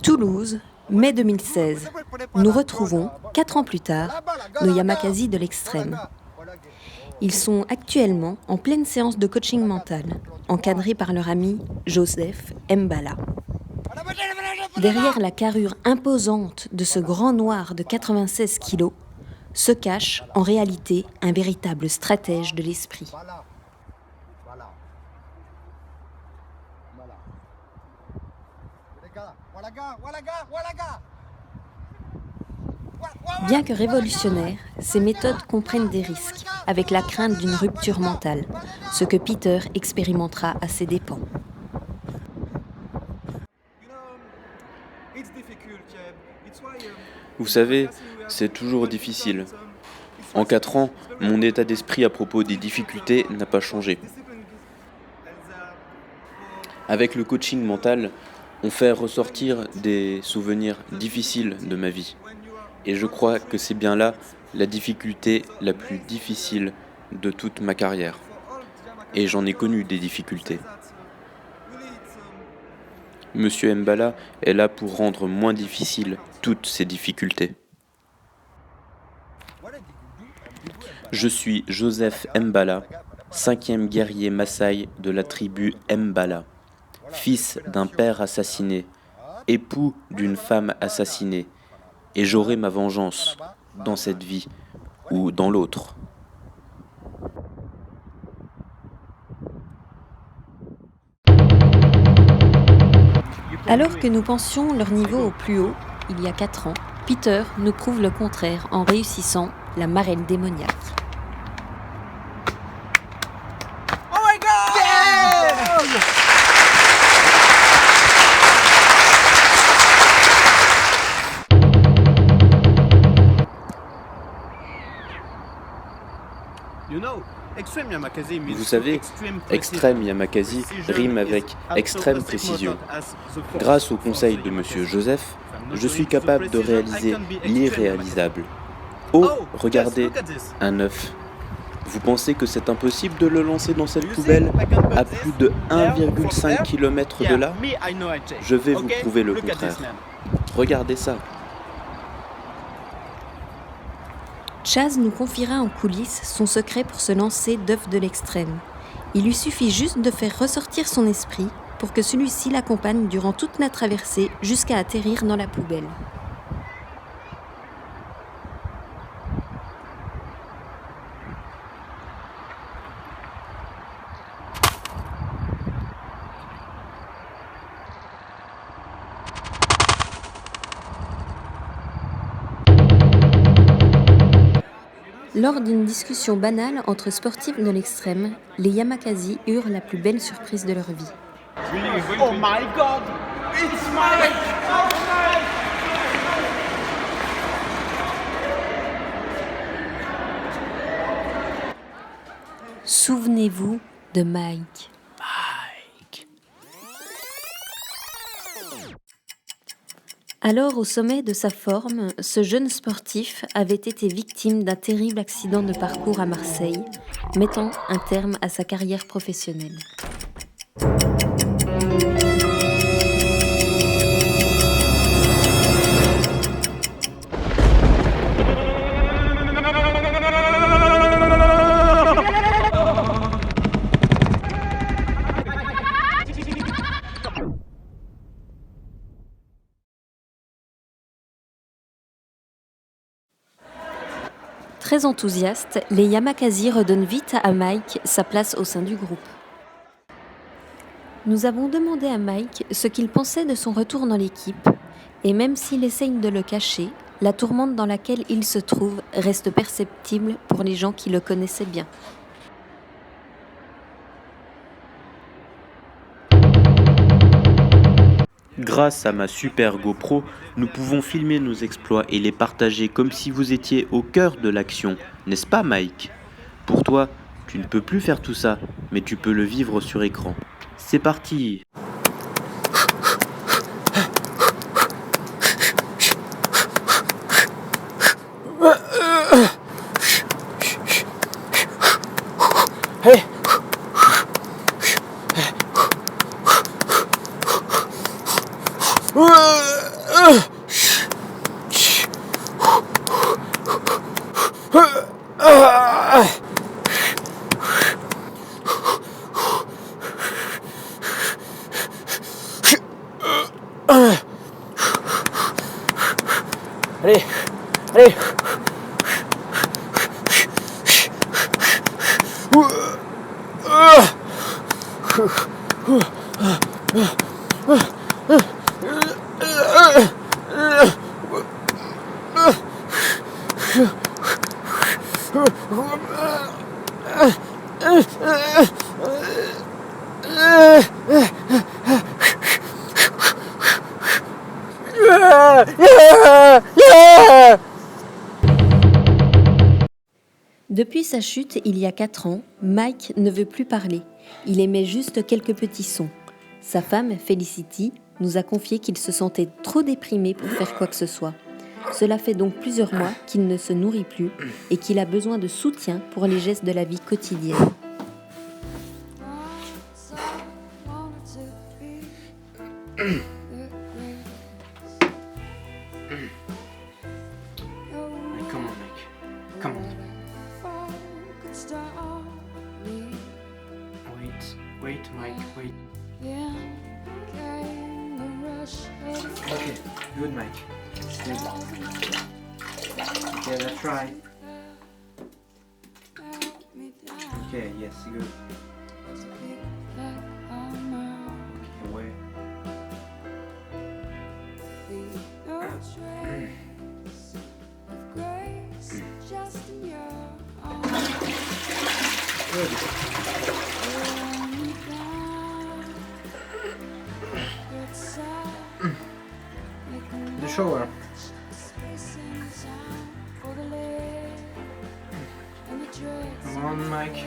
Toulouse, mai 2016. Nous retrouvons, 4 ans plus tard, nos Yamakasi de l'extrême. Ils sont actuellement en pleine séance de coaching mental, encadrés par leur ami Joseph Mbala. Derrière la carrure imposante de ce grand noir de 96 kilos, se cache en réalité un véritable stratège de l'esprit. Bien que révolutionnaires, ces méthodes comprennent des risques, avec la crainte d'une rupture mentale, ce que Peter expérimentera à ses dépens. Vous savez, c'est toujours difficile. En 4 ans, mon état d'esprit à propos des difficultés n'a pas changé. Avec le coaching mental, on fait ressortir des souvenirs difficiles de ma vie. Et je crois que c'est bien là la difficulté la plus difficile de toute ma carrière. Et j'en ai connu des difficultés. Monsieur Mbala est là pour rendre moins difficiles toutes ces difficultés. Je suis Joseph Mbala, 5e guerrier Maasai de la tribu Mbala, fils d'un père assassiné, époux d'une femme assassinée, et j'aurai ma vengeance dans cette vie ou dans l'autre. Alors que nous pensions leur niveau au plus haut, il y a 4 ans, Peter nous prouve le contraire en réussissant la marelle démoniaque. Oh my God! Yeah! Vous savez, extrême Yamakasi rime avec extrême précision. Grâce au conseil de Monsieur Joseph, je suis capable de réaliser l'irréalisable. Oh, regardez, un œuf. Vous pensez que c'est impossible de le lancer dans cette poubelle à plus de 1,5 km de là? Je vais vous prouver le contraire. Regardez ça. Chaz nous confiera en coulisses son secret pour se lancer d'œuf de l'extrême. Il lui suffit juste de faire ressortir son esprit pour que celui-ci l'accompagne durant toute la traversée jusqu'à atterrir dans la poubelle. Lors d'une discussion banale entre sportifs de l'extrême, les Yamakasi eurent la plus belle surprise de leur vie. Oh my God! It's Mike! Souvenez-vous de Mike. Alors, au sommet de sa forme, ce jeune sportif avait été victime d'un terrible accident de parcours à Marseille, mettant un terme à sa carrière professionnelle. Très enthousiastes, les Yamakasi redonnent vite à Mike sa place au sein du groupe. Nous avons demandé à Mike ce qu'il pensait de son retour dans l'équipe, et même s'il essaye de le cacher, la tourmente dans laquelle il se trouve reste perceptible pour les gens qui le connaissaient bien. Grâce à ma super GoPro, nous pouvons filmer nos exploits et les partager comme si vous étiez au cœur de l'action, n'est-ce pas Mike? Pour toi, tu ne peux plus faire tout ça, mais tu peux le vivre sur écran. C'est parti! Hey! Allez. Depuis sa chute il y a 4 ans, Mike ne veut plus parler. Il émet juste quelques petits sons. Sa femme, Felicity, nous a confié qu'il se sentait trop déprimé pour faire quoi que ce soit. Cela fait donc plusieurs mois qu'il ne se nourrit plus et qu'il a besoin de soutien pour les gestes de la vie quotidienne. Come on, Mike. Come on. Wait, Mike, wait. Okay, good, Mike. Good. Okay, let's try. Okay, yes, good. Okay, wait. Good. The shower. Come on, Mike.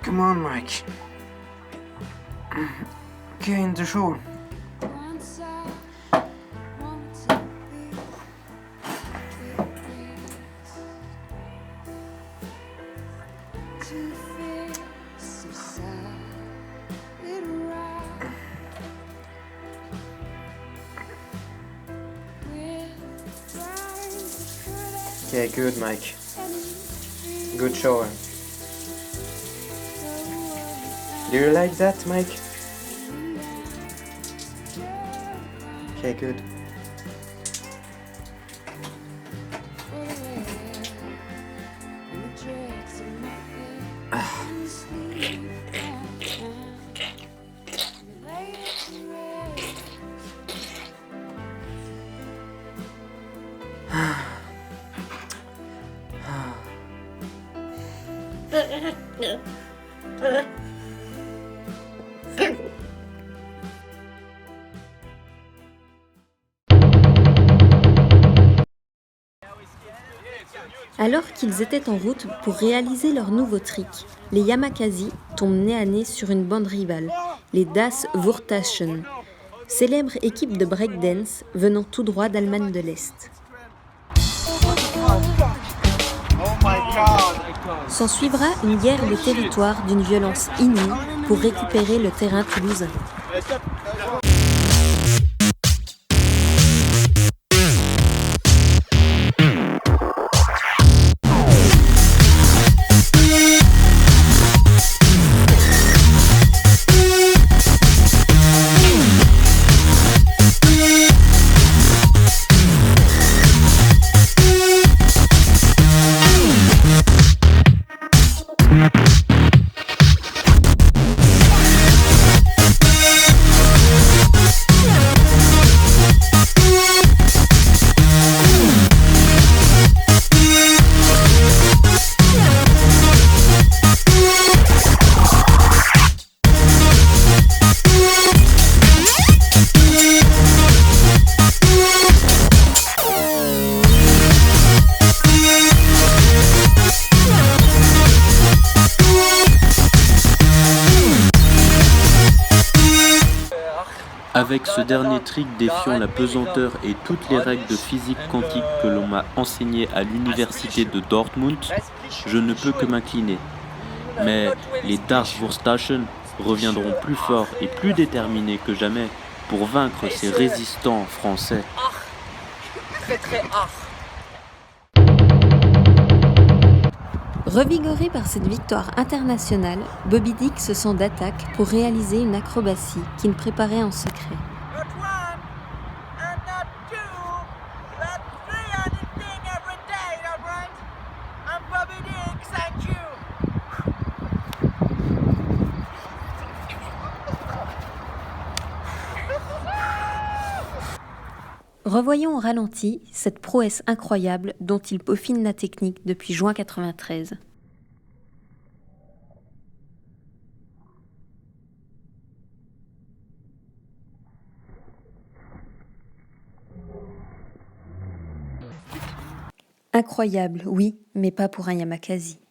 Come on, Mike. Okay, in the shower. Okay, good, Mike. Good shower. Do you like that, Mike? Okay, good. Alors qu'ils étaient en route pour réaliser leur nouveau trick, les Yamakasi tombent nez à nez sur une bande rivale, les Das Wurtaschen, célèbre équipe de breakdance venant tout droit d'Allemagne de l'Est. S'en suivra une guerre de territoire d'une violence inouïe pour récupérer le terrain toulousain. Avec ce dernier trick défiant la pesanteur et toutes les règles de physique quantique que l'on m'a enseignées à l'université de Dortmund, je ne peux que m'incliner. Mais les Das Wurtaschen reviendront plus forts et plus déterminés que jamais pour vaincre ces résistants français. Très très art. Revigoré par cette victoire internationale, Bobby Dick se sent d'attaque pour réaliser une acrobatie qu'il préparait en secret. Not one, and not two, but 300 things every day, all right? I'm Bobby Dick, thank you. Revoyons au ralenti cette prouesse incroyable dont il peaufine la technique depuis juin 93. Incroyable, oui, mais pas pour un Yamakasi.